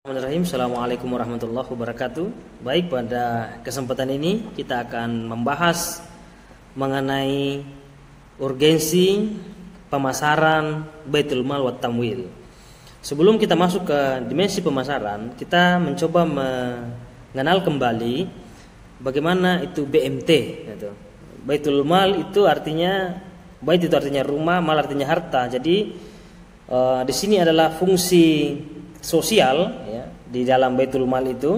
Bismillahirrahmanirrahim. Assalamualaikum warahmatullahi wabarakatuh. Baik, pada kesempatan ini kita akan membahas mengenai urgensi pemasaran Baitul Mal wa Tamwil. Sebelum kita masuk ke dimensi pemasaran, kita mencoba mengenal kembali bagaimana itu BMT gitu. Baitul Mal itu artinya bait itu artinya rumah, mal artinya harta. Jadi di sini adalah fungsi sosial ya, di dalam Baitul Mal itu.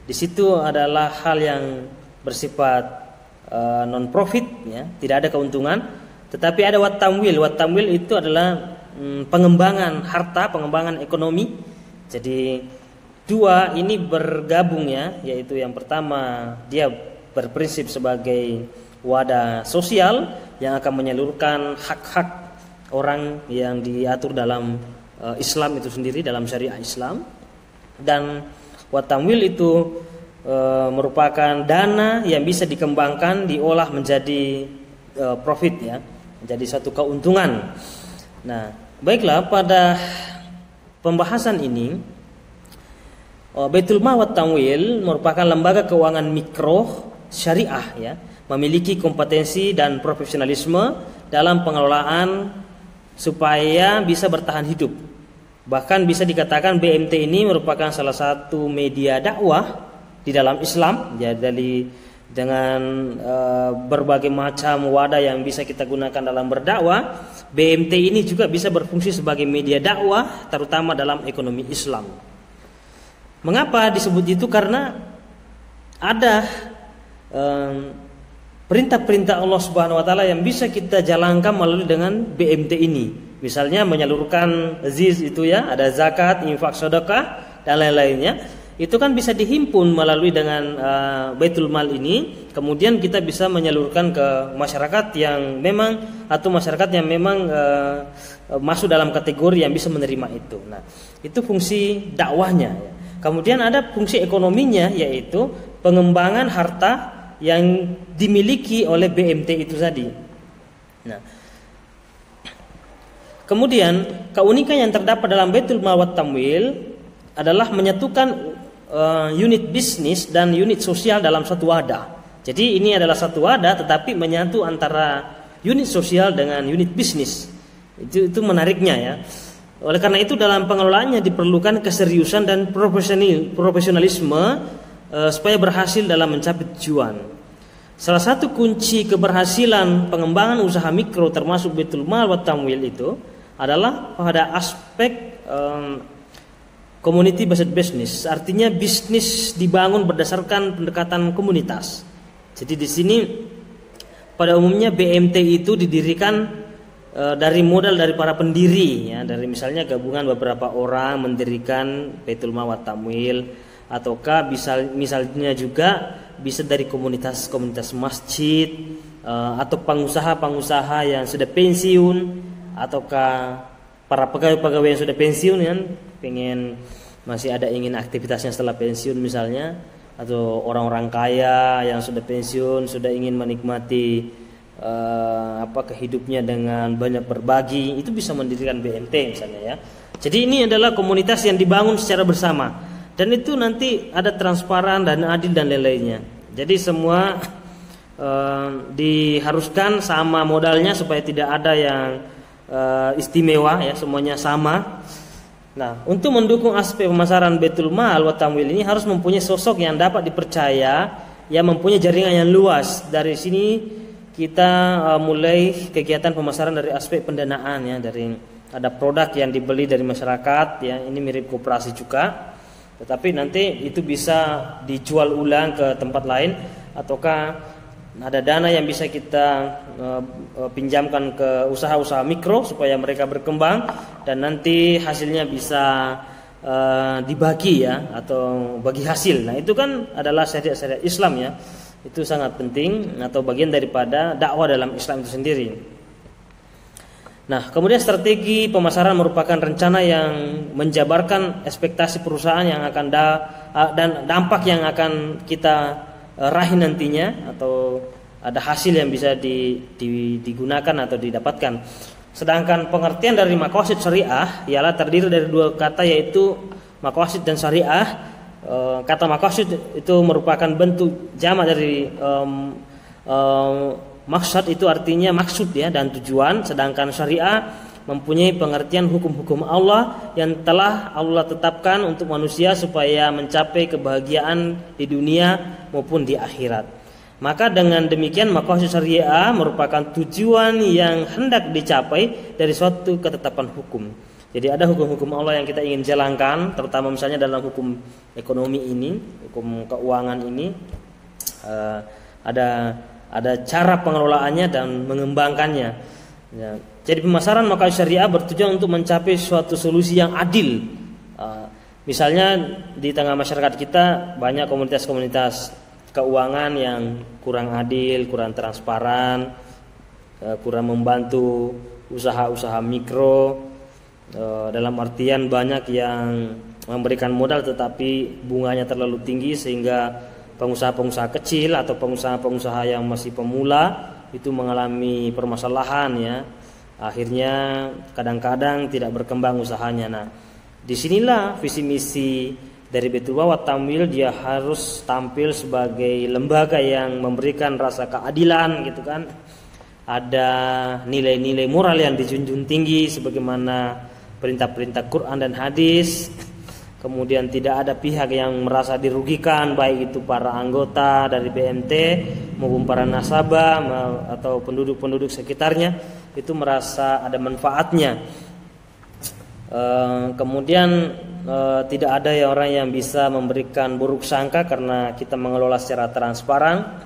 Di situ adalah hal yang bersifat non profit ya, tidak ada keuntungan, tetapi ada wat tamwil. Wat tamwil itu adalah pengembangan harta, pengembangan ekonomi. Jadi dua ini bergabung ya, yaitu yang pertama dia berprinsip sebagai wadah sosial yang akan menyalurkan hak-hak orang yang diatur dalam Islam itu sendiri, dalam syariah Islam. Dan wat tamwil itu merupakan dana yang bisa dikembangkan, diolah menjadi profit ya, menjadi satu keuntungan. Nah, baiklah, pada pembahasan ini Baitul Mal wa Tamwil merupakan lembaga keuangan mikro syariah ya, memiliki kompetensi dan profesionalisme dalam pengelolaan supaya bisa bertahan hidup. Bahkan bisa dikatakan BMT ini merupakan salah satu media dakwah di dalam Islam ya, dengan berbagai macam wadah yang bisa kita gunakan dalam berdakwah. BMT ini juga bisa berfungsi sebagai media dakwah terutama dalam ekonomi Islam. Mengapa disebut itu? Karena ada perintah-perintah Allah Subhanahu wa taala yang bisa kita jalankan melalui dengan BMT ini. Misalnya menyalurkan ziz itu ya, ada zakat, infak, sedekah dan lain-lainnya. Itu kan bisa dihimpun melalui dengan Baitul Mal ini. Kemudian kita bisa menyalurkan ke masyarakat yang memang atau masyarakat yang memang masuk dalam kategori yang bisa menerima itu. Nah, itu fungsi dakwahnya ya. Kemudian ada fungsi ekonominya, yaitu pengembangan harta yang dimiliki oleh BMT itu tadi. Nah, kemudian keunikan yang terdapat dalam Baitul Mal wa Tamwil adalah menyatukan unit bisnis dan unit sosial dalam satu wadah. Jadi ini adalah satu wadah tetapi menyatu antara unit sosial dengan unit bisnis. Itu menariknya ya. Oleh karena itu dalam pengelolaannya diperlukan keseriusan dan profesionalisme supaya berhasil dalam mencapai tujuan. Salah satu kunci keberhasilan pengembangan usaha mikro termasuk Baitul Mal wa Tamwil itu adalah pada aspek community based business. Artinya bisnis dibangun berdasarkan pendekatan komunitas. Jadi di sini pada umumnya BMT itu didirikan dari modal dari para pendiri ya, dari misalnya gabungan beberapa orang mendirikan Baitul Mal wa Tamwil, ataukah misalnya juga bisa dari komunitas masjid atau pengusaha-pengusaha yang sudah pensiun, ataukah para pegawai-pegawai yang sudah pensiun kan pengen masih ada ingin aktivitasnya setelah pensiun misalnya, atau orang-orang kaya yang sudah pensiun sudah ingin menikmati kehidupnya dengan banyak berbagi, itu bisa mendirikan BMT misalnya ya. Jadi ini adalah komunitas yang dibangun secara bersama. Dan itu nanti ada transparan dan adil dan lain-lainnya. Jadi semua diharuskan sama modalnya supaya tidak ada yang istimewa ya, semuanya sama. Nah, untuk mendukung aspek pemasaran Baitul Mal wa Tamwil ini harus mempunyai sosok yang dapat dipercaya, yang mempunyai jaringan yang luas. Dari sini kita mulai kegiatan pemasaran dari aspek pendanaan ya, dari ada produk yang dibeli dari masyarakat ya, ini mirip koperasi juga. Tetapi nanti itu bisa dijual ulang ke tempat lain, ataukah ada dana yang bisa kita pinjamkan ke usaha-usaha mikro supaya mereka berkembang dan nanti hasilnya bisa dibagi ya, atau bagi hasil. Nah, itu kan adalah syariat-syariat Islam ya. Itu sangat penting atau bagian daripada dakwah dalam Islam itu sendiri. Nah, kemudian strategi pemasaran merupakan rencana yang menjabarkan ekspektasi perusahaan yang akan dan dampak yang akan kita raih nantinya, atau ada hasil yang bisa digunakan atau didapatkan. Sedangkan pengertian dari maqasid syariah ialah terdiri dari dua kata, yaitu maqasid dan syariah. Kata maqasid itu merupakan bentuk jamak dari maksud, itu artinya maksud ya dan tujuan, sedangkan syariah mempunyai pengertian hukum-hukum Allah yang telah Allah tetapkan untuk manusia supaya mencapai kebahagiaan di dunia maupun di akhirat. Maka dengan demikian maqasid syariah merupakan tujuan yang hendak dicapai dari suatu ketetapan hukum. Jadi ada hukum-hukum Allah yang kita ingin jalankan, terutama misalnya dalam hukum ekonomi ini, hukum keuangan ini, ada cara pengelolaannya dan mengembangkannya. Ya. Jadi pemasaran maqasid syariah bertujuan untuk mencapai suatu solusi yang adil. Misalnya di tengah masyarakat kita banyak komunitas-komunitas keuangan yang kurang adil, kurang transparan, kurang membantu usaha-usaha mikro. Dalam artian banyak yang memberikan modal tetapi bunganya terlalu tinggi sehingga pengusaha-pengusaha kecil atau pengusaha-pengusaha yang masih pemula itu mengalami permasalahan ya. Akhirnya kadang-kadang tidak berkembang usahanya. Nah, disinilah visi misi dari Baitul Wa Tamwil, dia harus tampil sebagai lembaga yang memberikan rasa keadilan gitu kan. Ada nilai-nilai moral yang dijunjung tinggi sebagaimana perintah-perintah Quran dan hadis. Kemudian tidak ada pihak yang merasa dirugikan, baik itu para anggota dari BMT maupun para nasabah atau penduduk-penduduk sekitarnya, itu merasa ada manfaatnya. Kemudian tidak ada orang yang bisa memberikan buruk sangka karena kita mengelola secara transparan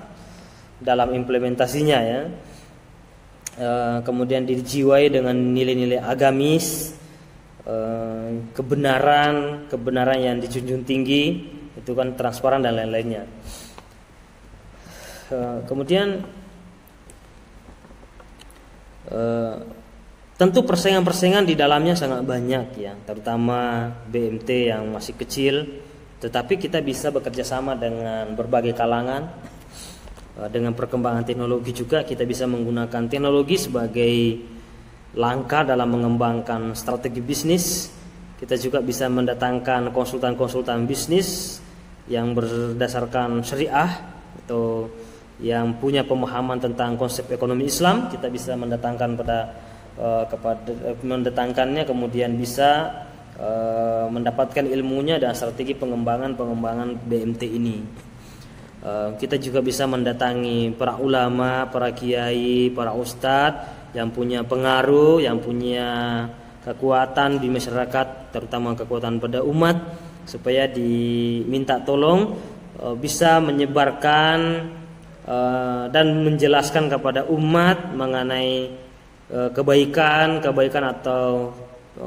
dalam implementasinya ya. Kemudian dijiwai dengan nilai-nilai agamis, kebenaran yang dijunjung tinggi, itu kan transparan dan lain-lainnya. Kemudian tentu persaingan-persaingan di dalamnya sangat banyak ya, terutama BMT yang masih kecil, tetapi kita bisa bekerja sama dengan berbagai kalangan. Dengan perkembangan teknologi juga kita bisa menggunakan teknologi sebagai langkah dalam mengembangkan strategi bisnis. Kita juga bisa mendatangkan konsultan-konsultan bisnis yang berdasarkan syariah atau yang punya pemahaman tentang konsep ekonomi Islam. Kita bisa mendatangkan mendatangkannya, kemudian bisa mendapatkan ilmunya dan strategi pengembangan BMT ini. Kita juga bisa mendatangi para ulama, para kiai, para ustadz yang punya pengaruh, yang punya kekuatan di masyarakat, terutama kekuatan pada umat, supaya diminta tolong bisa menyebarkan dan menjelaskan kepada umat mengenai kebaikan atau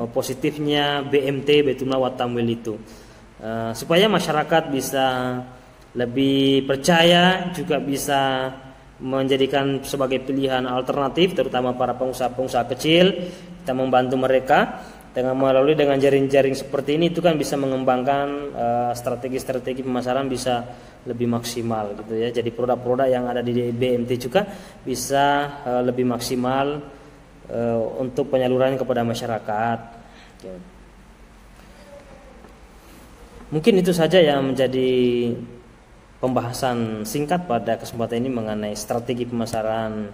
positifnya BMT Baitul Wa Tamwil itu, supaya masyarakat bisa lebih percaya, juga bisa menjadikan sebagai pilihan alternatif, terutama para pengusaha-pengusaha kecil. Kita membantu mereka dengan jaring-jaring seperti ini, itu kan bisa mengembangkan strategi-strategi pemasaran bisa lebih maksimal gitu ya. Jadi produk-produk yang ada di BMT juga bisa lebih maksimal untuk penyaluran kepada masyarakat. Mungkin itu saja yang menjadi pembahasan singkat pada kesempatan ini mengenai strategi pemasaran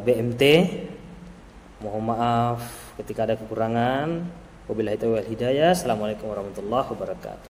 BMT. Mohon maaf ketika ada kekurangan. Wabillahi taufiq wal hidayah. Assalamualaikum warahmatullahi wabarakatuh.